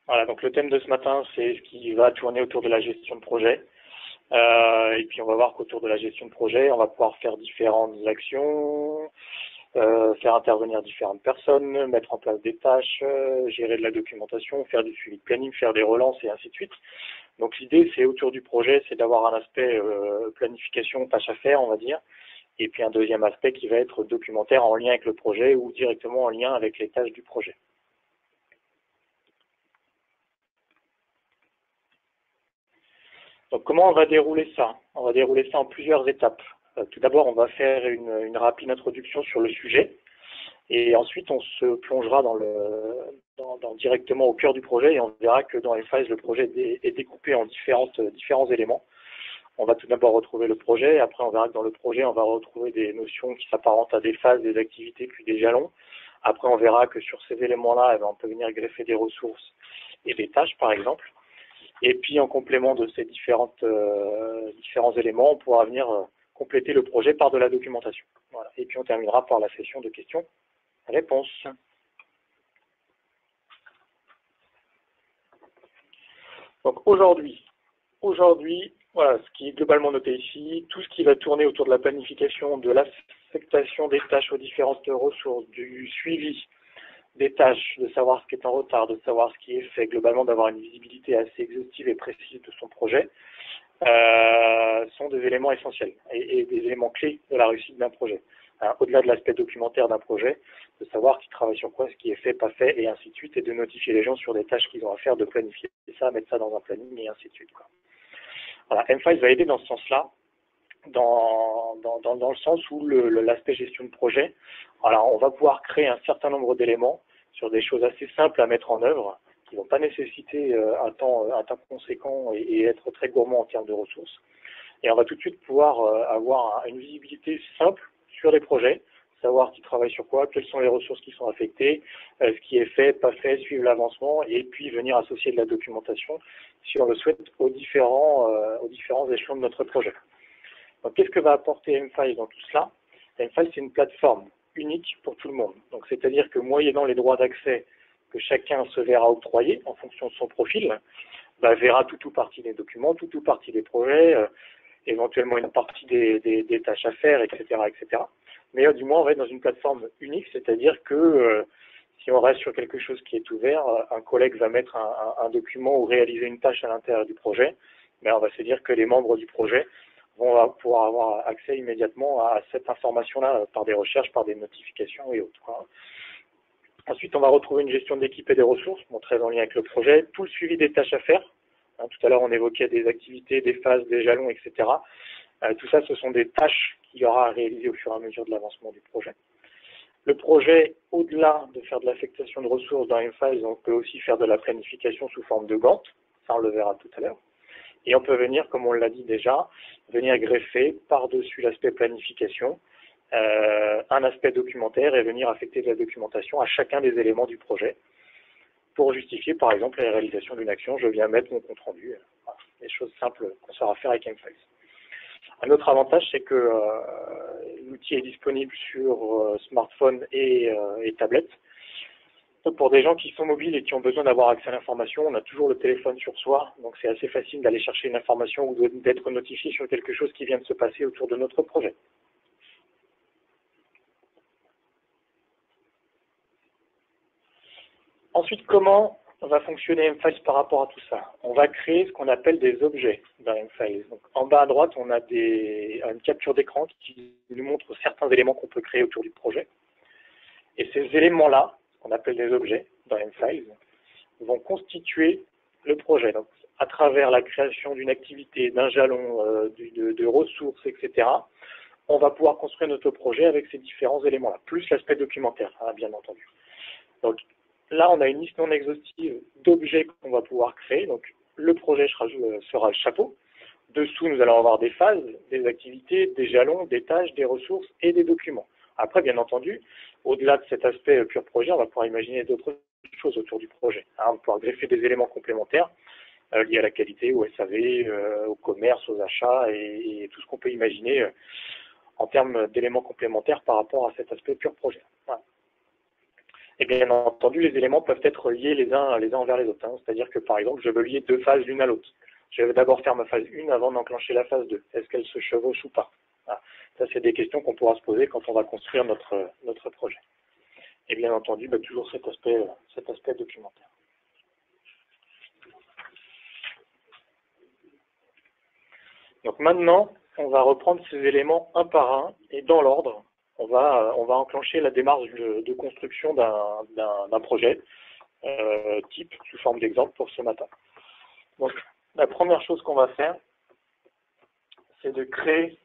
Voilà, donc le thème de ce matin, c'est ce qui va tourner autour de la gestion de projet. Et puis on va voir qu'autour de la gestion de projet, on va pouvoir faire différentes actions, faire intervenir différentes personnes, mettre en place des tâches, gérer de la documentation, faire du suivi de planning, faire des relances et ainsi de suite. Donc l'idée, c'est autour du projet, c'est d'avoir un aspect planification, tâche à faire, on va dire, et puis un deuxième aspect qui va être documentaire en lien avec le projet ou directement en lien avec les tâches du projet. Donc comment on va dérouler ça? On va dérouler ça en plusieurs étapes. Tout d'abord, on va faire une rapide introduction sur le sujet, et ensuite on se plongera directement au cœur du projet, et on verra que dans les phases, le projet est découpé en différents éléments. On va tout d'abord retrouver le projet, après on verra que dans le projet, on va retrouver des notions qui s'apparentent à des phases, des activités, puis des jalons. Après, on verra que sur ces éléments-là, on peut venir greffer des ressources et des tâches, par exemple. Et puis, en complément de ces différents éléments, on pourra venir compléter le projet par de la documentation. Voilà. Et puis, on terminera par la session de questions-réponses. Donc, aujourd'hui, voilà, ce qui est globalement noté ici, tout ce qui va tourner autour de la planification, de l'affectation des tâches aux différentes ressources, du suivi des tâches, de savoir ce qui est en retard, de savoir ce qui est fait, globalement d'avoir une visibilité assez exhaustive et précise de son projet, sont des éléments essentiels et des éléments clés de la réussite d'un projet. Au-delà de l'aspect documentaire d'un projet, de savoir qui travaille sur quoi, ce qui est fait, pas fait, et ainsi de suite, et de notifier les gens sur des tâches qu'ils ont à faire, de planifier ça, mettre ça dans un planning, et ainsi de suite, quoi. Voilà, M5 va aider dans ce sens-là, dans le sens où l'aspect gestion de projet, alors on va pouvoir créer un certain nombre d'éléments sur des choses assez simples à mettre en œuvre, qui ne vont pas nécessiter un temps conséquent et être très gourmand en termes de ressources. Et on va tout de suite pouvoir avoir une visibilité simple sur les projets, savoir qui travaille sur quoi, quelles sont les ressources qui sont affectées, ce qui est fait, pas fait, suivre l'avancement, et puis venir associer de la documentation, si on le souhaite, aux différents échelons de notre projet. Donc, qu'est-ce que va apporter M5 dans tout cela? M5, c'est une plateforme unique pour tout le monde. Donc, c'est-à-dire que moyennant les droits d'accès que chacun se verra octroyer en fonction de son profil, verra tout ou partie des documents, tout ou partie des projets, éventuellement une partie des tâches à faire, etc., etc. Mais du moins, on va être dans une plateforme unique, c'est-à-dire que si on reste sur quelque chose qui est ouvert, un collègue va mettre un document ou réaliser une tâche à l'intérieur du projet, mais on va se dire que les membres du projet vont pouvoir avoir accès immédiatement à cette information-là par des recherches, par des notifications et autres, quoi. Ensuite, on va retrouver une gestion d'équipe et des ressources, très en lien avec le projet, tout le suivi des tâches à faire. Tout à l'heure, on évoquait des activités, des phases, des jalons, etc. Tout ça, ce sont des tâches qu'il y aura à réaliser au fur et à mesure de l'avancement du projet. Le projet, au-delà de faire de l'affectation de ressources dans une phase, on peut aussi faire de la planification sous forme de Gantt. Ça, on le verra tout à l'heure. Et on peut venir, comme on l'a dit déjà, venir greffer par-dessus l'aspect planification un aspect documentaire et venir affecter de la documentation à chacun des éléments du projet pour justifier, par exemple, la réalisation d'une action. Je viens mettre mon compte-rendu. Voilà, des choses simples qu'on saura faire avec M5. Un autre avantage, c'est que l'outil est disponible sur smartphone et tablette. Donc pour des gens qui sont mobiles et qui ont besoin d'avoir accès à l'information, on a toujours le téléphone sur soi, donc c'est assez facile d'aller chercher une information ou d'être notifié sur quelque chose qui vient de se passer autour de notre projet. Ensuite, comment va fonctionner M-Files par rapport à tout ça? On va créer ce qu'on appelle des objets dans M-Files. Donc, en bas à droite, on a une capture d'écran qui nous montre certains éléments qu'on peut créer autour du projet. Et ces éléments-là, qu'on appelle des objets dans M-Files, vont constituer le projet. Donc, à travers la création d'une activité, d'un jalon, de ressources, etc., on va pouvoir construire notre projet avec ces différents éléments-là, plus l'aspect documentaire, bien entendu. Donc, là, on a une liste non exhaustive d'objets qu'on va pouvoir créer. Donc, le projet sera le chapeau. Dessous, nous allons avoir des phases, des activités, des jalons, des tâches, des ressources et des documents. Après, bien entendu, au-delà de cet aspect pur projet, on va pouvoir imaginer d'autres choses autour du projet. On va pouvoir greffer des éléments complémentaires liés à la qualité, au SAV, au commerce, aux achats et tout ce qu'on peut imaginer en termes d'éléments complémentaires par rapport à cet aspect pur projet. Voilà. Et bien entendu, les éléments peuvent être liés les uns envers les autres. Hein. C'est-à-dire que, par exemple, je veux lier deux phases l'une à l'autre. Je vais d'abord faire ma phase 1 avant d'enclencher la phase 2. Est-ce qu'elle se chevauche ou pas? Voilà. Ça, c'est des questions qu'on pourra se poser quand on va construire notre projet. Et bien entendu, toujours cet aspect documentaire. Donc maintenant, on va reprendre ces éléments un par un et dans l'ordre. On va enclencher la démarche de construction d'un projet type sous forme d'exemple pour ce matin. Donc la première chose qu'on va faire, c'est de créer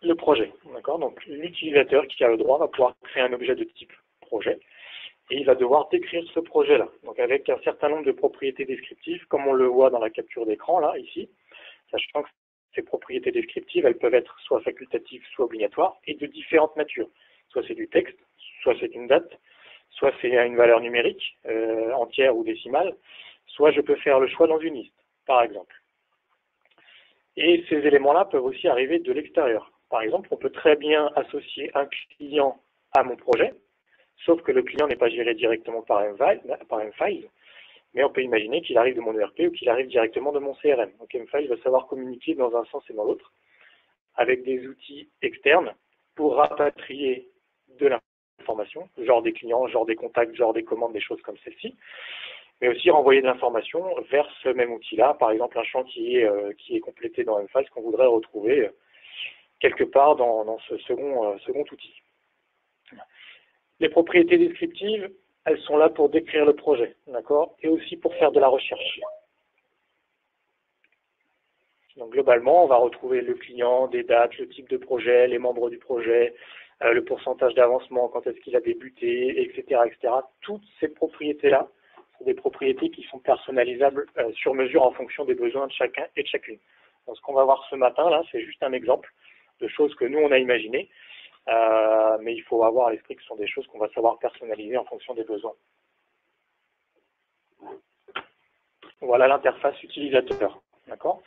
le projet. D'accord? Donc l'utilisateur qui a le droit va pouvoir créer un objet de type projet et il va devoir décrire ce projet-là. Donc avec un certain nombre de propriétés descriptives, comme on le voit dans la capture d'écran là, ici, sachant que ces propriétés descriptives, elles peuvent être soit facultatives, soit obligatoires, et de différentes natures. Soit c'est du texte, soit c'est une date, soit c'est une valeur numérique, entière ou décimale, soit je peux faire le choix dans une liste, par exemple. Et ces éléments-là peuvent aussi arriver de l'extérieur. Par exemple, on peut très bien associer un client à mon projet, sauf que le client n'est pas géré directement par M-Files, mais on peut imaginer qu'il arrive de mon ERP ou qu'il arrive directement de mon CRM. Donc M-Files va savoir communiquer dans un sens et dans l'autre avec des outils externes pour rapatrier de l'information, genre des clients, genre des contacts, genre des commandes, des choses comme celle-ci, mais aussi renvoyer de l'information vers ce même outil-là, par exemple un champ qui est complété dans M-Files qu'on voudrait retrouver quelque part dans ce second outil. Les propriétés descriptives, elles sont là pour décrire le projet, d'accord, et aussi pour faire de la recherche. Donc globalement, on va retrouver le client, des dates, le type de projet, les membres du projet, le pourcentage d'avancement, quand est-ce qu'il a débuté, etc., etc. Toutes ces propriétés-là sont des propriétés qui sont personnalisables sur mesure en fonction des besoins de chacun et de chacune. Donc ce qu'on va voir ce matin, là, c'est juste un exemple de choses que nous, on a imaginées. Mais il faut avoir à l'esprit que ce sont des choses qu'on va savoir personnaliser en fonction des besoins. Voilà l'interface utilisateur. D'accord ?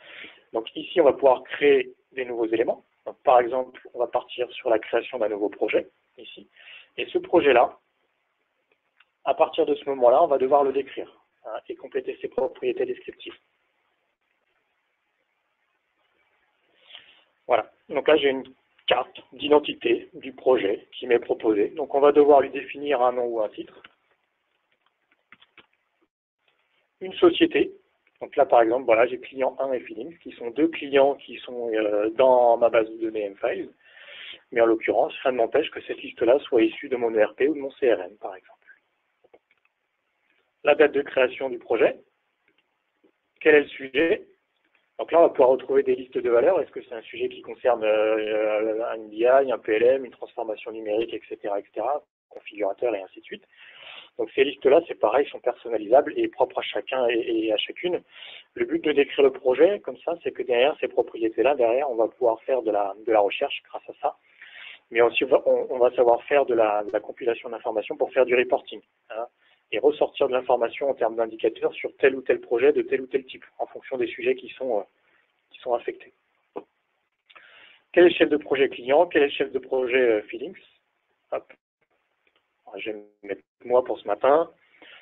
Donc ici, on va pouvoir créer des nouveaux éléments. Donc, par exemple, on va partir sur la création d'un nouveau projet, ici. Et ce projet-là, à partir de ce moment-là, on va devoir le décrire et compléter ses propriétés descriptives. Voilà. Donc là, j'ai une carte d'identité du projet qui m'est proposée. Donc on va devoir lui définir un nom ou un titre. Une société. Donc là, par exemple, voilà, j'ai client 1 et Feelings, qui sont deux clients qui sont dans ma base de données M-Files. Mais en l'occurrence, rien ne m'empêche que cette liste-là soit issue de mon ERP ou de mon CRM, par exemple. La date de création du projet. Quel est le sujet? Donc là, on va pouvoir retrouver des listes de valeurs. Est-ce que c'est un sujet qui concerne un BI, un PLM, une transformation numérique, etc., configurateur et ainsi de suite. Donc ces listes-là, c'est pareil, sont personnalisables et propres à chacun et à chacune. Le but de décrire le projet, comme ça, c'est que derrière ces propriétés-là, derrière, on va pouvoir faire de la recherche grâce à ça. Mais aussi, on va savoir faire de la compilation d'informations pour faire du reporting. Hein, et ressortir de l'information en termes d'indicateurs sur tel ou tel projet de tel ou tel type, en fonction des sujets qui sont affectés. Quel est le chef de projet client? Quel est le chef de projet Feelings? Hop. Je vais mettre moi pour ce matin.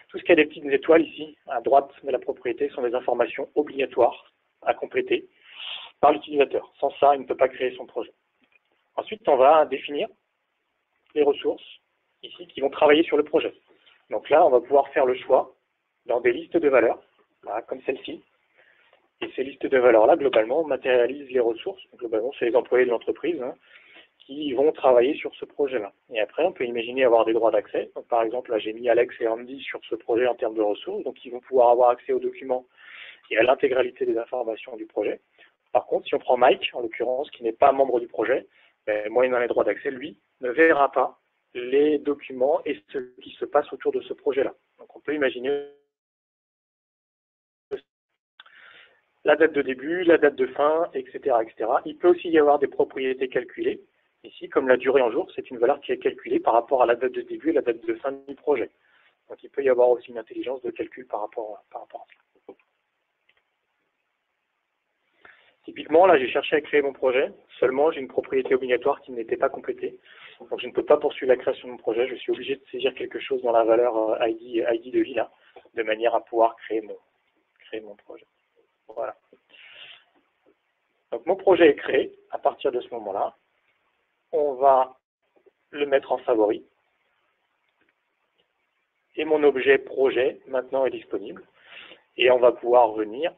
Tout ce qui a des petites étoiles ici, à droite de la propriété, sont des informations obligatoires à compléter par l'utilisateur. Sans ça, il ne peut pas créer son projet. Ensuite, on va définir les ressources ici qui vont travailler sur le projet. Donc là, on va pouvoir faire le choix dans des listes de valeurs, voilà, comme celle-ci. Et ces listes de valeurs-là, globalement, matérialisent les ressources. Donc, globalement, c'est les employés de l'entreprise qui vont travailler sur ce projet-là. Et après, on peut imaginer avoir des droits d'accès. Donc, par exemple, là, j'ai mis Alex et Andy sur ce projet en termes de ressources. Donc, ils vont pouvoir avoir accès aux documents et à l'intégralité des informations du projet. Par contre, si on prend Mike, en l'occurrence, qui n'est pas membre du projet, moyennant les droits d'accès, lui, ne verra pas les documents et ce qui se passe autour de ce projet-là. Donc, on peut imaginer la date de début, la date de fin, etc., etc. Il peut aussi y avoir des propriétés calculées. Ici, comme la durée en jours, c'est une valeur qui est calculée par rapport à la date de début et la date de fin du projet. Donc, il peut y avoir aussi une intelligence de calcul par rapport à ça. Typiquement, là, j'ai cherché à créer mon projet. Seulement, j'ai une propriété obligatoire qui n'était pas complétée. Donc je ne peux pas poursuivre la création de mon projet, je suis obligé de saisir quelque chose dans la valeur ID de Lila, de manière à pouvoir créer mon projet. Voilà. Donc mon projet est créé. À partir de ce moment-là, on va le mettre en favori. Et mon objet projet, maintenant, est disponible. Et on va pouvoir venir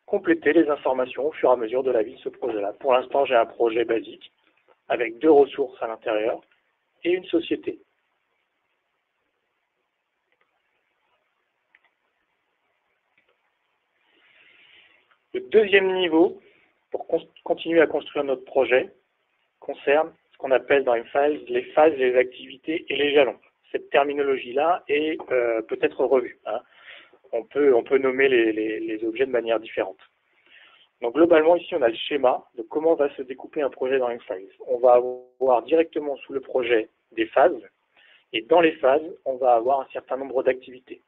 compléter les informations au fur et à mesure de la vie de ce projet-là. Pour l'instant, j'ai un projet basique avec 2 ressources à l'intérieur et une société. Le deuxième niveau, pour continuer à construire notre projet, concerne ce qu'on appelle dans M-Files les phases, les activités et les jalons. Cette terminologie-là est peut-être revue. Hein. On peut nommer les objets de manière différente. Donc globalement, ici, on a le schéma de comment va se découper un projet dans M-Files. On va avoir directement sous le projet des phases, et dans les phases, on va avoir un certain nombre d'activités.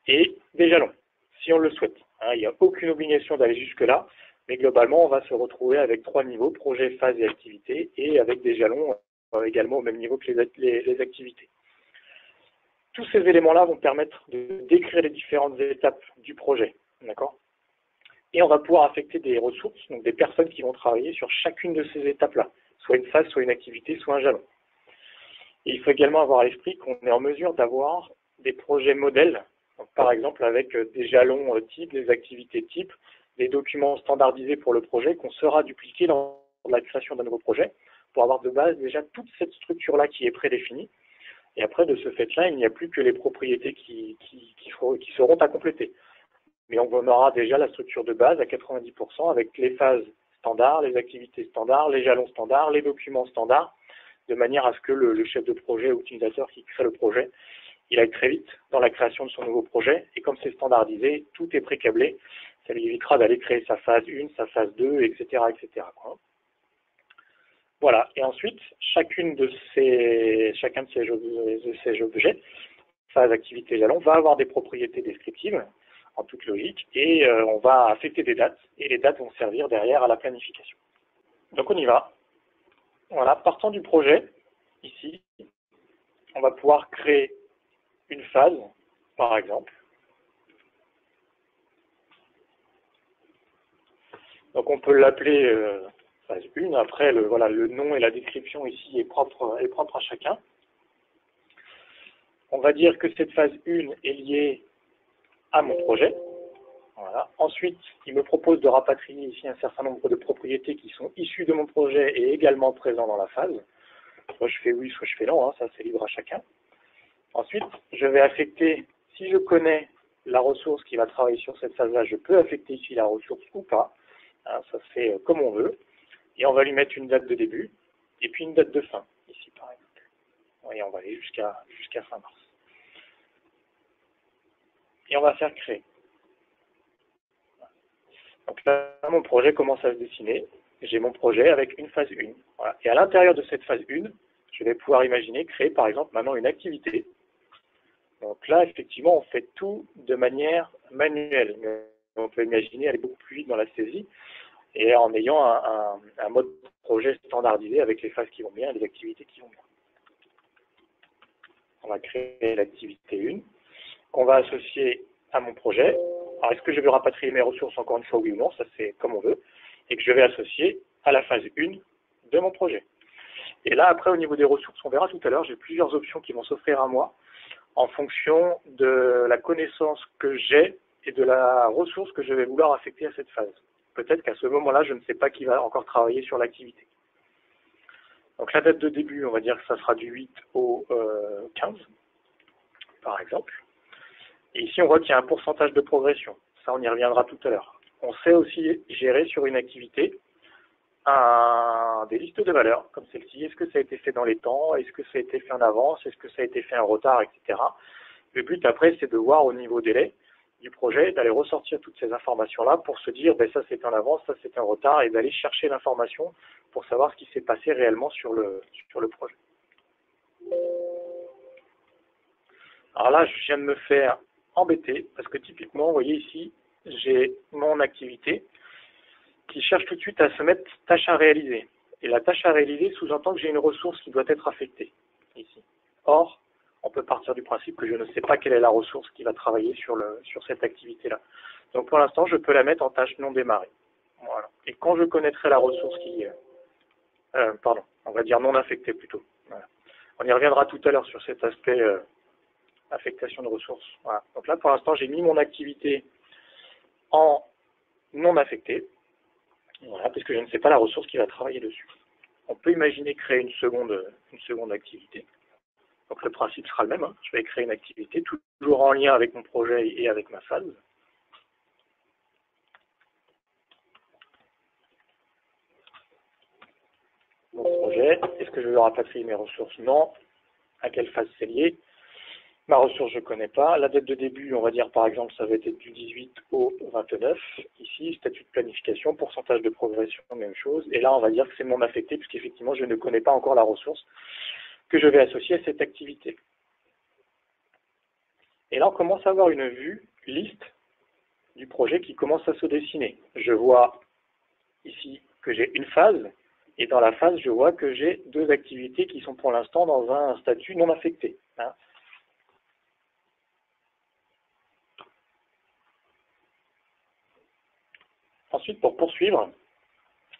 Et des jalons, si on le souhaite. Hein, il n'y a aucune obligation d'aller jusque-là, mais globalement, on va se retrouver avec 3 niveaux, projet, phase et activité, et avec des jalons également au même niveau que les activités. Tous ces éléments-là vont permettre de décrire les différentes étapes du projet. D'accord ? Et on va pouvoir affecter des ressources, donc des personnes qui vont travailler sur chacune de ces étapes-là, soit une phase, soit une activité, soit un jalon. Et il faut également avoir à l'esprit qu'on est en mesure d'avoir des projets modèles, donc par exemple avec des jalons types, des activités types, des documents standardisés pour le projet qu'on saura dupliquer dans la création d'un nouveau projet, pour avoir de base déjà toute cette structure-là qui est prédéfinie. Et après, de ce fait-là, il n'y a plus que les propriétés qui seront à compléter. Mais on aura déjà la structure de base à 90% avec les phases standards, les activités standards, les jalons standards, les documents standards, de manière à ce que le chef de projet ou l'utilisateur qui crée le projet, il aille très vite dans la création de son nouveau projet. Et comme c'est standardisé, tout est pré-câblé. Ça lui évitera d'aller créer sa phase 1, sa phase 2, etc. etc. Voilà. Et ensuite, chacun de ces objets, phase, activité, jalon, va avoir des propriétés descriptives, en toute logique, et on va affecter des dates, et les dates vont servir derrière à la planification. Donc on y va. Voilà, partant du projet, ici, on va pouvoir créer une phase, par exemple. Donc on peut l'appeler phase 1, après le nom et la description ici est propre à chacun. On va dire que cette phase 1 est liée à mon projet. Voilà. Ensuite, il me propose de rapatrier ici un certain nombre de propriétés qui sont issues de mon projet et également présents dans la phase. Soit je fais oui, soit je fais non, hein, ça c'est libre à chacun. Ensuite, je vais affecter, si je connais la ressource qui va travailler sur cette phase-là, je peux affecter ici la ressource ou pas. Hein, ça se fait comme on veut. Et on va lui mettre une date de début et puis une date de fin, ici par exemple. Et on va aller jusqu'à fin mars. Et on va faire créer. Donc là, mon projet commence à se dessiner. J'ai mon projet avec une phase 1. Voilà. Et à l'intérieur de cette phase 1, je vais pouvoir imaginer créer par exemple maintenant une activité. Donc là, effectivement, on fait tout de manière manuelle. Mais on peut imaginer aller beaucoup plus vite dans la saisie et en ayant un mode projet standardisé avec les phases qui vont bien et les activités qui vont bien. On va créer l'activité 1 qu'on va associer à mon projet. Alors, est-ce que je vais rapatrier mes ressources encore une fois, oui ou non? Ça, c'est comme on veut. Et que je vais associer à la phase 1 de mon projet. Et là, après, au niveau des ressources, on verra tout à l'heure, j'ai plusieurs options qui vont s'offrir à moi en fonction de la connaissance que j'ai et de la ressource que je vais vouloir affecter à cette phase. Peut-être qu'à ce moment-là, je ne sais pas qui va encore travailler sur l'activité. Donc la date de début, on va dire que ça sera du 8 au 15, par exemple. Et ici, on voit qu'il y a un pourcentage de progression. Ça, on y reviendra tout à l'heure. On sait aussi gérer sur une activité des listes de valeurs, comme celle-ci. Est-ce que ça a été fait dans les temps? Est-ce que ça a été fait en avance? Est-ce que ça a été fait en retard, etc. Le but, après, c'est de voir au niveau délai du projet, d'aller ressortir toutes ces informations-là pour se dire, ben, ça c'est en avance, ça c'est en retard, et d'aller chercher l'information pour savoir ce qui s'est passé réellement sur le projet. Alors là, je viens de me faire embêter, parce que typiquement, vous voyez ici, j'ai mon activité qui cherche tout de suite à se mettre tâche à réaliser. Et la tâche à réaliser sous-entend que j'ai une ressource qui doit être affectée ici. Or, on peut partir du principe que je ne sais pas quelle est la ressource qui va travailler sur cette activité-là. Donc pour l'instant, je peux la mettre en tâche non démarrée. Voilà. Et quand je connaîtrai la ressource on va dire non affectée plutôt. Voilà. On y reviendra tout à l'heure sur cet aspect affectation de ressources. Voilà. Donc là, pour l'instant, j'ai mis mon activité en non affectée, voilà, parce que je ne sais pas la ressource qui va travailler dessus. On peut imaginer créer une seconde activité. Donc le principe sera le même, hein. Je vais créer une activité, toujours en lien avec mon projet et avec ma phase. Mon projet, est-ce que je vais rapatrier mes ressources? Non. À quelle phase c'est lié? Ma ressource, je ne connais pas. La date de début, on va dire par exemple, ça va être du 18 au 29. Ici, statut de planification, pourcentage de progression, même chose. Et là, on va dire que c'est non affecté, puisqu'effectivement, je ne connais pas encore la ressource que je vais associer à cette activité. Et là, on commence à avoir une vue, liste du projet qui commence à se dessiner. Je vois ici que j'ai une phase, et dans la phase, je vois que j'ai deux activités qui sont pour l'instant dans un statut non affecté. Hein. Ensuite, pour poursuivre,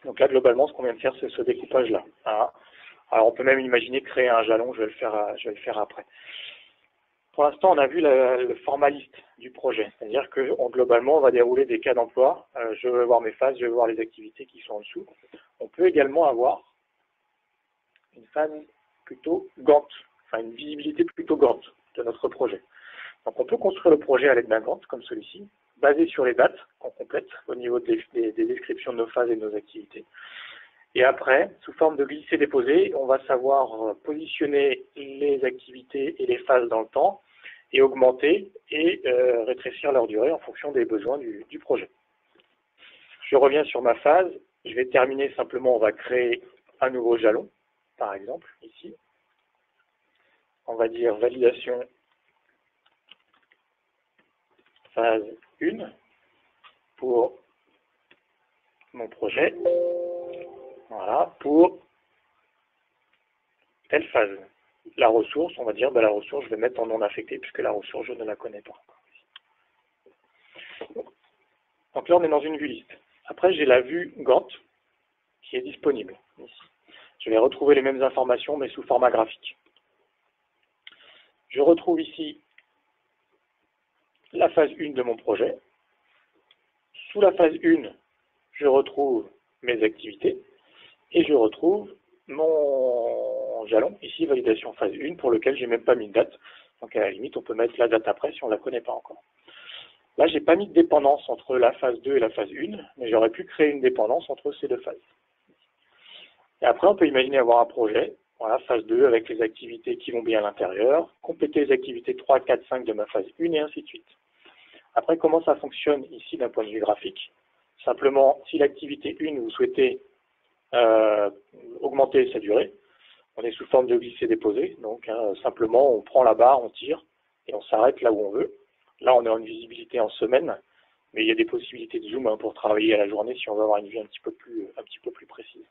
donc là, globalement, ce qu'on vient de faire, c'est ce découpage-là. Hein. Alors, on peut même imaginer créer un jalon, je vais le faire après. Pour l'instant, on a vu le formaliste du projet, c'est-à-dire que globalement, on va dérouler des cas d'emploi. Je vais voir mes phases, je vais voir les activités qui sont en dessous. On peut également avoir une phase plutôt Gantt, enfin une visibilité plutôt Gantt de notre projet. Donc on peut construire le projet à l'aide d'un Gantt comme celui-ci, basé sur les dates qu'on complète au niveau des descriptions de nos phases et de nos activités. Et après, sous forme de glisser-déposer, on va savoir positionner les activités et les phases dans le temps et augmenter et rétrécir leur durée en fonction des besoins du projet. Je reviens sur ma phase. Je vais terminer simplement, on va créer un nouveau jalon, par exemple, ici. On va dire validation phase 1 pour mon projet. Voilà, pour telle phase. La ressource, on va dire, la ressource, je vais mettre en non affecté puisque la ressource, je ne la connais pas. Donc là, on est dans une vue liste. Après, j'ai la vue Gantt qui est disponible ici. Je vais retrouver les mêmes informations, mais sous format graphique. Je retrouve ici la phase 1 de mon projet. Sous la phase 1, je retrouve mes activités et je retrouve mon jalon, ici validation phase 1, pour lequel je n'ai même pas mis de date. Donc à la limite, on peut mettre la date après si on ne la connaît pas encore. Là, je n'ai pas mis de dépendance entre la phase 2 et la phase 1, mais j'aurais pu créer une dépendance entre ces deux phases. Et après, on peut imaginer avoir un projet, voilà, phase 2 avec les activités qui vont bien à l'intérieur, compléter les activités 3, 4, 5 de ma phase 1 et ainsi de suite. Après, comment ça fonctionne ici d'un point de vue graphique? Simplement, si l'activité 1, vous souhaitez augmenter sa durée, on est sous forme de glisser-déposer. Donc, simplement, on prend la barre, on tire et on s'arrête là où on veut. Là, on est en visibilité en semaine, mais il y a des possibilités de zoom pour travailler à la journée si on veut avoir une vue un petit peu plus précise.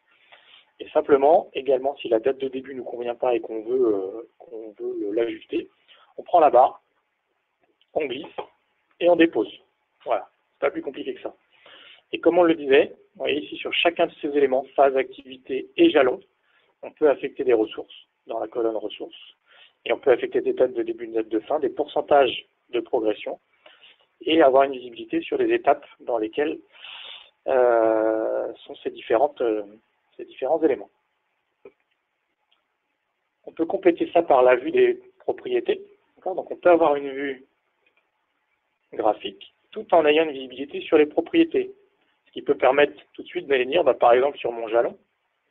Et simplement, également, si la date de début ne nous convient pas et qu'on veut l'ajuster, on prend la barre, on glisse et on dépose. Voilà, c'est pas plus compliqué que ça. Et comme on le disait, vous voyez ici sur chacun de ces éléments, phase, activité et jalon, on peut affecter des ressources dans la colonne ressources. Et on peut affecter des dates de début, des dates de fin, des pourcentages de progression et avoir une visibilité sur les étapes dans lesquelles sont ces différents éléments. On peut compléter ça par la vue des propriétés. Donc on peut avoir une vue graphique tout en ayant une visibilité sur les propriétés. Ce qui peut permettre tout de suite d'aller venir, par exemple sur mon jalon,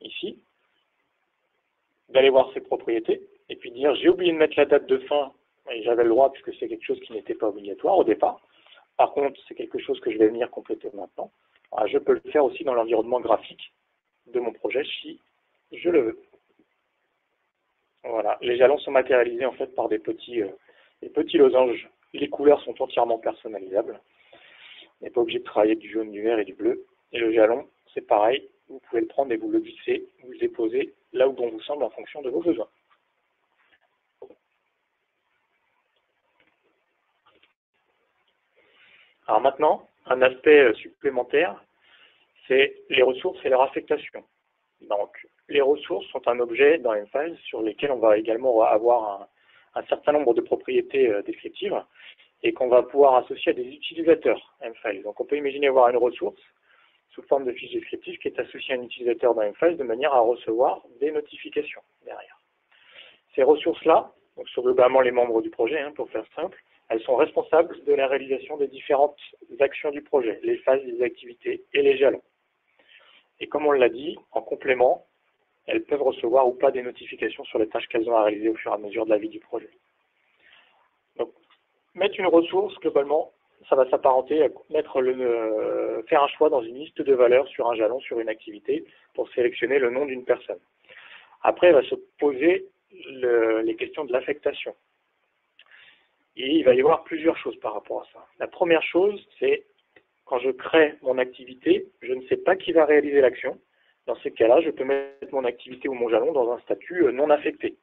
ici, d'aller voir ses propriétés, et puis dire j'ai oublié de mettre la date de fin, et j'avais le droit puisque c'est quelque chose qui n'était pas obligatoire au départ. Par contre, c'est quelque chose que je vais venir compléter maintenant. Alors, je peux le faire aussi dans l'environnement graphique de mon projet si je le veux. Voilà, les jalons sont matérialisés en fait par des petits losanges. Les couleurs sont entièrement personnalisables. On n'est pas obligé de travailler du jaune, du vert et du bleu. Et le jalon, c'est pareil. vous pouvez le prendre et vous le glisser, vous le déposez là où bon vous semble en fonction de vos besoins. Alors maintenant, un aspect supplémentaire, c'est les ressources et leur affectation. Donc, les ressources sont un objet dans M-Files sur lesquels on va également avoir un certain nombre de propriétés descriptives et qu'on va pouvoir associer à des utilisateurs M-Files. Donc, on peut imaginer avoir une ressource sous forme de fiche descriptive qui est associée à un utilisateur dans M-Files de manière à recevoir des notifications derrière. Ces ressources-là, donc sont globalement les membres du projet, pour faire simple, elles sont responsables de la réalisation des différentes actions du projet, les phases, les activités et les jalons. Et comme on l'a dit, en complément, elles peuvent recevoir ou pas des notifications sur les tâches qu'elles ont à réaliser au fur et à mesure de la vie du projet. Donc, mettre une ressource, globalement, ça va s'apparenter à faire un choix dans une liste de valeurs sur un jalon, sur une activité, pour sélectionner le nom d'une personne. Après, il va se poser les questions de l'affectation. Et il va y avoir plusieurs choses par rapport à ça. La première chose, c'est quand je crée mon activité, je ne sais pas qui va réaliser l'action. Dans ces cas-là, je peux mettre mon activité ou mon jalon dans un statut non affecté.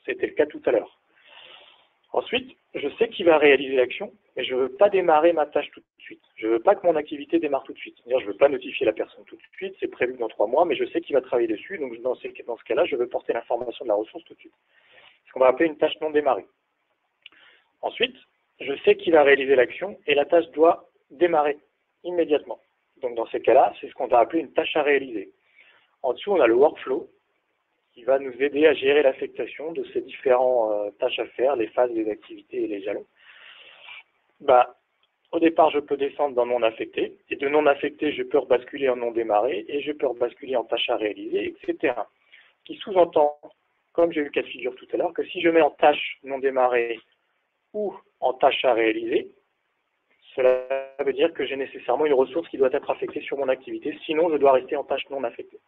C'était le cas tout à l'heure. Ensuite, je sais qui va réaliser l'action, mais je ne veux pas démarrer ma tâche tout de suite. Je ne veux pas que mon activité démarre tout de suite. C'est-à-dire, je ne veux pas notifier la personne tout de suite, c'est prévu dans 3 mois, mais je sais qui va travailler dessus, donc dans ce cas-là, je veux porter l'information de la ressource tout de suite. C'est ce qu'on va appeler une tâche non démarrée. Ensuite, je sais qui va réaliser l'action et la tâche doit démarrer immédiatement. Donc dans ces cas-là, c'est ce qu'on va appeler une tâche à réaliser. En dessous, on a le workflow qui va nous aider à gérer l'affectation de ces différentes tâches à faire, les phases, les activités et les jalons. Au départ, je peux descendre dans non affecté, et de non affecté, je peux rebasculer en non démarré, et je peux rebasculer en tâche à réaliser, etc. Qui sous-entend, comme j'ai eu le cas de figure tout à l'heure, que si je mets en tâche non démarrée ou en tâche à réaliser, cela veut dire que j'ai nécessairement une ressource qui doit être affectée sur mon activité, sinon je dois rester en tâche non affectée.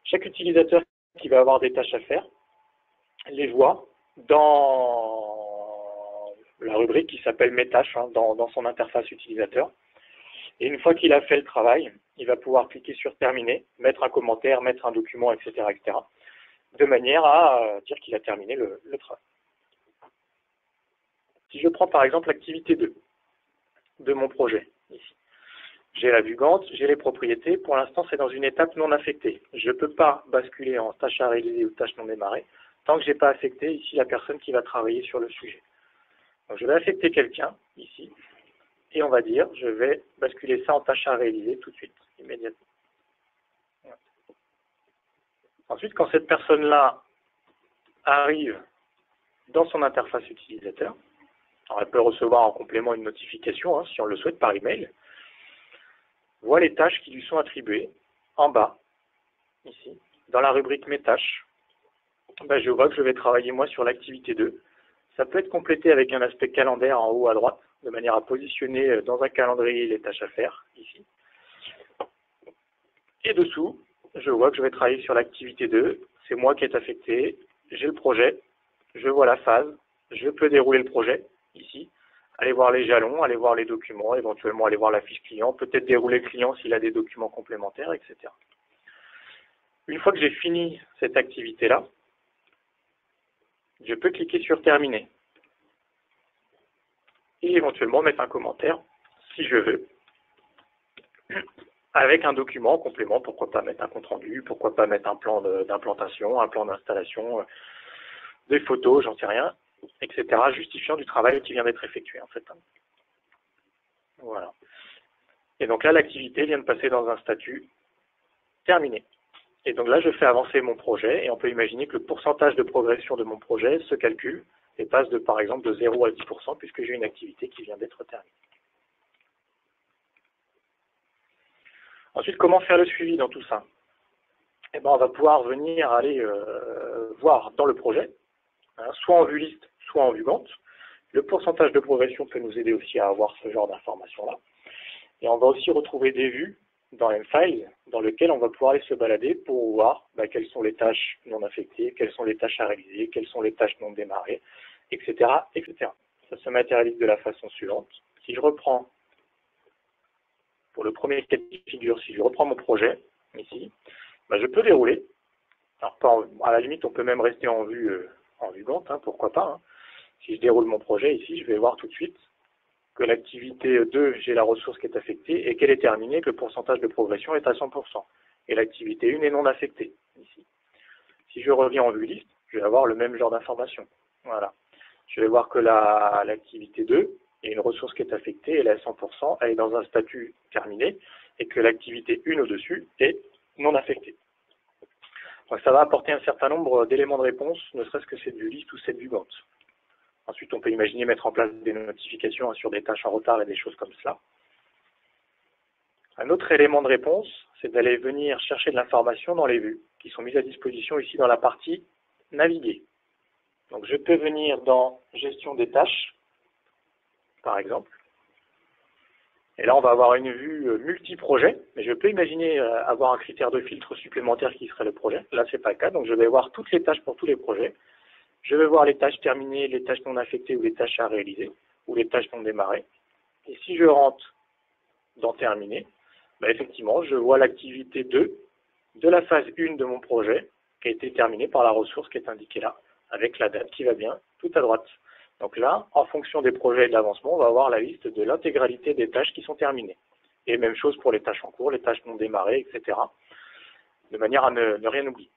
Chaque utilisateur qui va avoir des tâches à faire les voit dans la rubrique qui s'appelle Mes tâches, dans son interface utilisateur. Et une fois qu'il a fait le travail, il va pouvoir cliquer sur Terminer, mettre un commentaire, mettre un document, etc., de manière à dire qu'il a terminé le travail. Si je prends par exemple l'activité 2 de mon projet, ici. J'ai la vue Gantt, j'ai les propriétés. Pour l'instant, c'est dans une étape non affectée. Je ne peux pas basculer en tâche à réaliser ou tâche non démarrée tant que je n'ai pas affecté ici la personne qui va travailler sur le sujet. Donc, je vais affecter quelqu'un ici et on va dire je vais basculer ça en tâche à réaliser tout de suite, immédiatement. Voilà. Ensuite, quand cette personne-là arrive dans son interface utilisateur, alors elle peut recevoir en complément une notification, si on le souhaite, par email, voit les tâches qui lui sont attribuées en bas, ici, dans la rubrique Mes tâches. Je vois que je vais travailler moi sur l'activité 2. Ça peut être complété avec un aspect calendaire en haut à droite, de manière à positionner dans un calendrier les tâches à faire, ici. Et dessous, je vois que je vais travailler sur l'activité 2. C'est moi qui est affecté, j'ai le projet, je vois la phase, je peux dérouler le projet, ici. Aller voir les jalons, aller voir les documents, éventuellement aller voir la fiche client, peut-être dérouler le client s'il a des documents complémentaires, etc. Une fois que j'ai fini cette activité-là, je peux cliquer sur Terminer et éventuellement mettre un commentaire, si je veux, avec un document en complément, pourquoi pas mettre un compte-rendu, pourquoi pas mettre un plan d'implantation, un plan d'installation, des photos, j'en sais rien, etc., justifiant du travail qui vient d'être effectué, en fait. Voilà. Et donc là, l'activité vient de passer dans un statut terminé. Et donc là, je fais avancer mon projet et on peut imaginer que le pourcentage de progression de mon projet se calcule et passe par exemple de 0 à 10% puisque j'ai une activité qui vient d'être terminée. Ensuite, comment faire le suivi dans tout ça? On va pouvoir venir aller voir dans le projet, soit en vue liste, soit en vue Gantt. Le pourcentage de progression peut nous aider aussi à avoir ce genre d'informations-là. Et on va aussi retrouver des vues dans M-Files, dans lesquelles on va pouvoir aller se balader pour voir quelles sont les tâches non affectées, quelles sont les tâches à réaliser, quelles sont les tâches non démarrées, etc., etc. Ça se matérialise de la façon suivante. Si je reprends, pour le premier cas de figure, si je reprends mon projet, ici, bah, je peux dérouler. Alors, pas à la limite, on peut même rester en vue Gantt, hein, pourquoi pas. Hein. Si je déroule mon projet ici, je vais voir tout de suite que l'activité 2, j'ai la ressource qui est affectée et qu'elle est terminée, que le pourcentage de progression est à 100%. Et l'activité 1 est non affectée, ici. Si je reviens en vue liste, je vais avoir le même genre d'information. Voilà. Je vais voir que l'activité 2, il y a une ressource qui est affectée, elle est à 100%, elle est dans un statut terminé, et que l'activité 1 au-dessus est non affectée. Donc ça va apporter un certain nombre d'éléments de réponse, ne serait-ce que c'est du liste ou c'est du Gantt. Ensuite, on peut imaginer mettre en place des notifications sur des tâches en retard et des choses comme cela. Un autre élément de réponse, c'est d'aller venir chercher de l'information dans les vues, qui sont mises à disposition ici dans la partie naviguer. Donc je peux venir dans gestion des tâches, par exemple. Et là, on va avoir une vue multi-projet, mais je peux imaginer avoir un critère de filtre supplémentaire qui serait le projet. Là, ce n'est pas le cas, donc je vais voir toutes les tâches pour tous les projets. Je vais voir les tâches terminées, les tâches non affectées ou les tâches à réaliser, ou les tâches non démarrées. Et si je rentre dans terminer, bah effectivement, je vois l'activité 2 de la phase 1 de mon projet qui a été terminée par la ressource qui est indiquée là, avec la date qui va bien tout à droite. Donc là, en fonction des projets et de l'avancement, on va avoir la liste de l'intégralité des tâches qui sont terminées. Et même chose pour les tâches en cours, les tâches non démarrées, etc. De manière à ne rien oublier.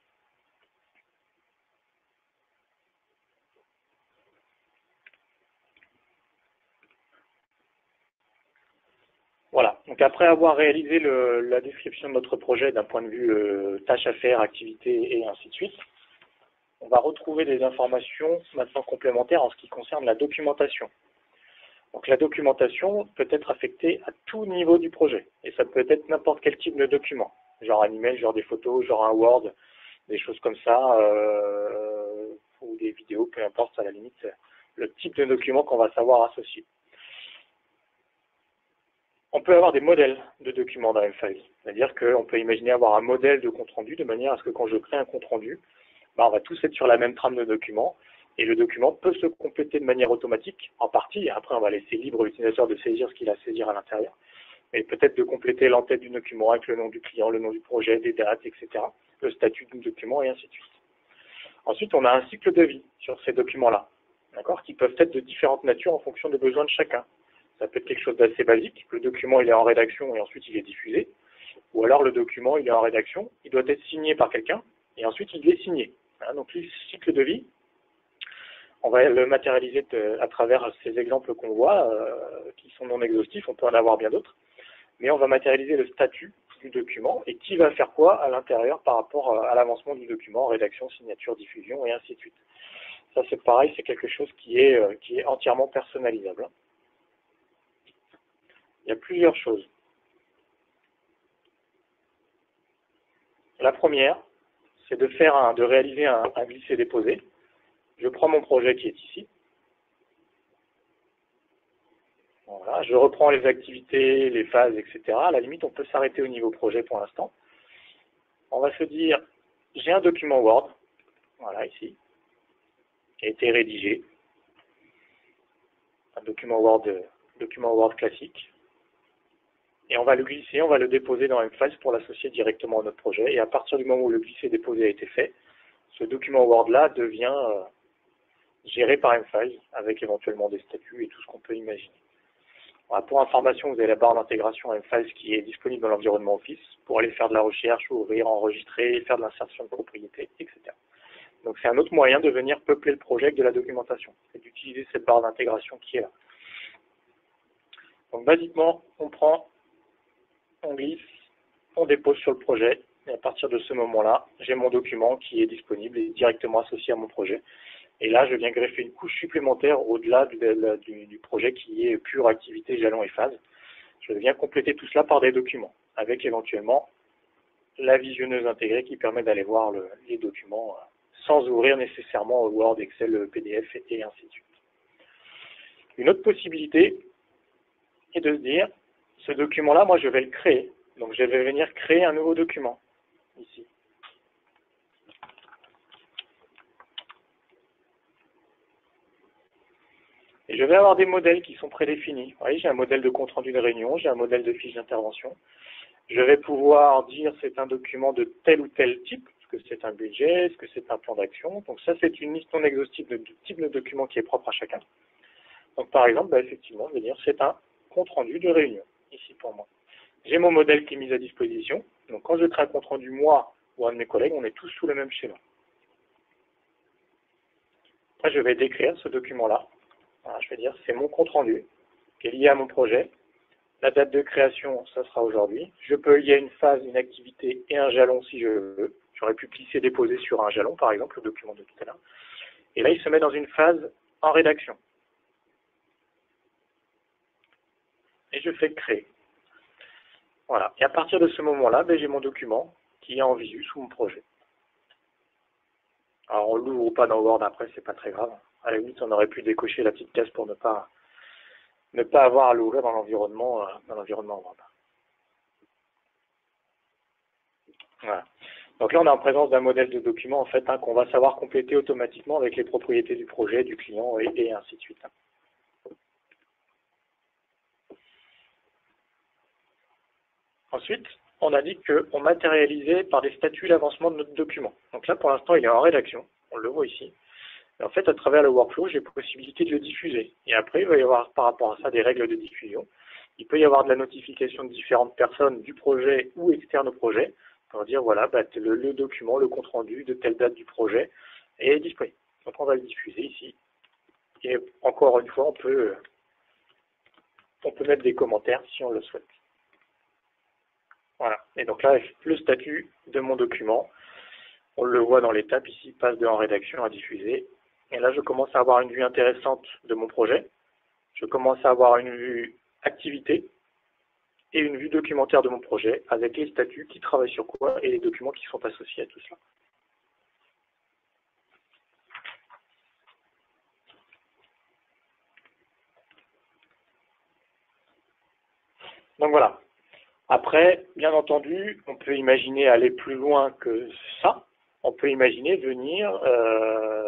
Voilà, donc après avoir réalisé la description de notre projet d'un point de vue tâches à faire, activités et ainsi de suite, on va retrouver des informations maintenant complémentaires en ce qui concerne la documentation. Donc la documentation peut être affectée à tout niveau du projet, et ça peut être n'importe quel type de document, genre un email, genre des photos, genre un Word, des choses comme ça, ou des vidéos, peu importe à la limite, le type de document qu'on va savoir associer. On peut avoir des modèles de documents dans M-Files, c'est-à-dire qu'on peut imaginer avoir un modèle de compte-rendu de manière à ce que quand je crée un compte-rendu, on va tous être sur la même trame de documents, et le document peut se compléter de manière automatique, en partie, et après on va laisser libre l'utilisateur de saisir ce qu'il a à saisir à l'intérieur, mais peut-être de compléter l'entête du document avec le nom du client, le nom du projet, des dates, etc., le statut du document, et ainsi de suite. Ensuite, on a un cycle de vie sur ces documents-là, d'accord, qui peuvent être de différentes natures en fonction des besoins de chacun. Ça peut être quelque chose d'assez basique, le document il est en rédaction et ensuite il est diffusé, ou alors le document il est en rédaction, il doit être signé par quelqu'un, et ensuite il est signé. Voilà, donc le cycle de vie, on va le matérialiser à travers ces exemples qu'on voit, qui sont non exhaustifs, on peut en avoir bien d'autres, mais on va matérialiser le statut du document et qui va faire quoi à l'intérieur par rapport à l'avancement du document, rédaction, signature, diffusion et ainsi de suite. Ça c'est pareil, c'est quelque chose qui est entièrement personnalisable. Il y a plusieurs choses. La première, c'est de réaliser un glisser-déposer. Je prends mon projet qui est ici. Voilà, je reprends les activités, les phases, etc. À la limite, on peut s'arrêter au niveau projet pour l'instant. On va se dire, j'ai un document Word, voilà ici, qui a été rédigé. Un document Word classique. Et on va le glisser, on va le déposer dans M-Files pour l'associer directement à notre projet. Et à partir du moment où le glisser-déposer a été fait, ce document Word-là devient géré par M-Files, avec éventuellement des statuts et tout ce qu'on peut imaginer. Voilà, pour information, vous avez la barre d'intégration M-Files qui est disponible dans l'environnement Office pour aller faire de la recherche, ouvrir, enregistrer, faire de l'insertion de propriété, etc. Donc c'est un autre moyen de venir peupler le projet avec de la documentation, c'est d'utiliser cette barre d'intégration qui est là. Donc basiquement, on prend, on glisse, on dépose sur le projet, et à partir de ce moment-là, j'ai mon document qui est disponible et directement associé à mon projet. Et là, je viens greffer une couche supplémentaire au-delà du projet qui est pure activité, jalon et phase. Je viens compléter tout cela par des documents, avec éventuellement la visionneuse intégrée qui permet d'aller voir les documents sans ouvrir nécessairement Word, Excel, PDF et ainsi de suite. Une autre possibilité est de se dire, ce document-là, moi je vais le créer. Donc je vais venir créer un nouveau document, ici. Et je vais avoir des modèles qui sont prédéfinis. Vous voyez, j'ai un modèle de compte-rendu de réunion, j'ai un modèle de fiche d'intervention. Je vais pouvoir dire c'est un document de tel ou tel type, est-ce que c'est un budget, est-ce que c'est un plan d'action. Donc ça, c'est une liste non exhaustive de type de document qui est propre à chacun. Donc par exemple, effectivement, je vais dire c'est un compte-rendu de réunion, ici pour moi. J'ai mon modèle qui est mis à disposition. Donc quand je crée un compte-rendu, moi ou un de mes collègues, on est tous sous le même schéma. Après, je vais décrire ce document-là. Voilà, je vais dire c'est mon compte-rendu qui est lié à mon projet. La date de création, ça sera aujourd'hui. Je peux lier une phase, une activité et un jalon si je veux. J'aurais pu glisser-déposer sur un jalon, par exemple, le document de tout à l'heure. Et là, il se met dans une phase en rédaction. Et je fais créer. Voilà. Et à partir de ce moment-là, j'ai mon document qui est en visu sous mon projet. Alors, on l'ouvre ou pas dans Word après, c'est pas très grave. À la limite, on aurait pu décocher la petite case pour ne pas avoir à l'ouvrir dans l'environnement Word. Voilà. Donc là, on est en présence d'un modèle de document en fait qu'on va savoir compléter automatiquement avec les propriétés du projet, du client et ainsi de suite. Ensuite, on a dit qu'on matérialisait par des statuts l'avancement de notre document. Donc là, pour l'instant, il est en rédaction. On le voit ici. Et en fait, à travers le workflow, j'ai possibilité de le diffuser. Et après, il va y avoir par rapport à ça des règles de diffusion. Il peut y avoir de la notification de différentes personnes du projet ou externes au projet pour dire voilà, le document, le compte rendu de telle date du projet est disponible. Donc on va le diffuser ici. Et encore une fois, on peut mettre des commentaires si on le souhaite. Voilà. Et donc là, le statut de mon document, on le voit dans l'étape ici, passe de en rédaction à diffuser. Et là, je commence à avoir une vue intéressante de mon projet. Je commence à avoir une vue activité et une vue documentaire de mon projet avec les statuts qui travaillent sur quoi et les documents qui sont associés à tout cela. Donc voilà. Après, bien entendu, on peut imaginer aller plus loin que ça. On peut imaginer venir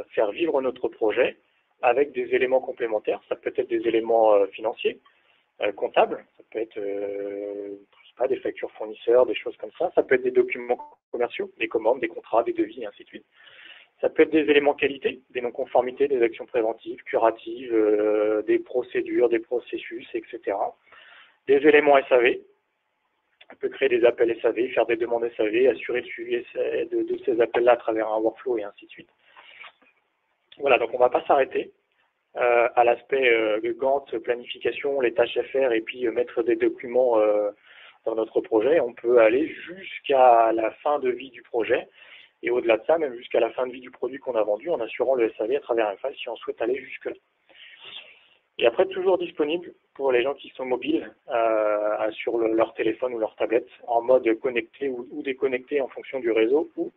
faire vivre notre projet avec des éléments complémentaires. Ça peut être des éléments financiers, comptables. Ça peut être des factures fournisseurs, des choses comme ça. Ça peut être des documents commerciaux, des commandes, des contrats, des devis, et ainsi de suite. Ça peut être des éléments qualité, des non-conformités, des actions préventives, curatives, des procédures, des processus, etc. Des éléments SAV. On peut créer des appels SAV, faire des demandes SAV, assurer le suivi de ces appels-là à travers un workflow et ainsi de suite. Voilà, donc on ne va pas s'arrêter à l'aspect Gantt, planification, les tâches à faire et puis mettre des documents dans notre projet. On peut aller jusqu'à la fin de vie du projet et au-delà de ça, même jusqu'à la fin de vie du produit qu'on a vendu en assurant le SAV à travers un file si on souhaite aller jusque-là. Et après, toujours disponible pour les gens qui sont mobiles sur leur téléphone ou leur tablette, en mode connecté ou déconnecté en fonction du réseau, ou